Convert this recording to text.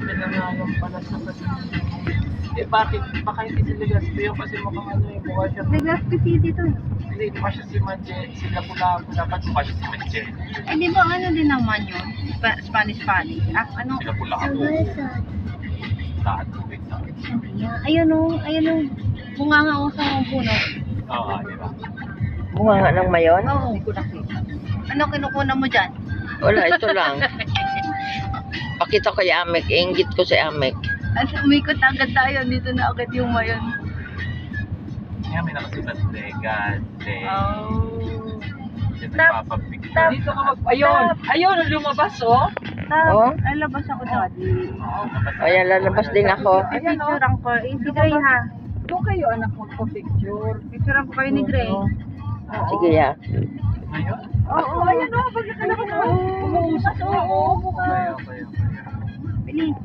pinangalang pala sa kasi. Eh bakit? Baka hindi si Legazpi yun kasi mukhang ano yung mukha siya. Legazpi City to. Hindi, mukha siya si Madje. Sila Lapu-Lapu. Dapat mukha siya si Madje. Eh, di ba ano din naman yun? Spanish. Ah, ano? Sila Lapu-Lapu. Saan tubig na. Ayun o. Bunga nga ako sa puno. Oo, di ba? Bunga nga ng mayon? Oo. Hindi ko nakita. Ano kinukuna mo dyan? Wala, ito lang. Pakita ko yung Amek. Inggit ko si Amek. At umikot agad tayo. Dito na agad yung mayon. Kaya may nakasibat Legazpi. Oh. Dito nagpapapicture. Dito ka Ayun! Ayun! Lumabas oh! Oh? Lalabas ako, Daddy. Oo, lumabas. Ayan, lalabas din ako. Picturean ko. Eh, si Gray ha. Doon kayo anak magpa-picture. Picturean ko kayo ni Gray. Sige ya. Ngayon? Oo. Ayan o. Pagkakalabas mo. Umuusap. Oo. Okay. Bilis.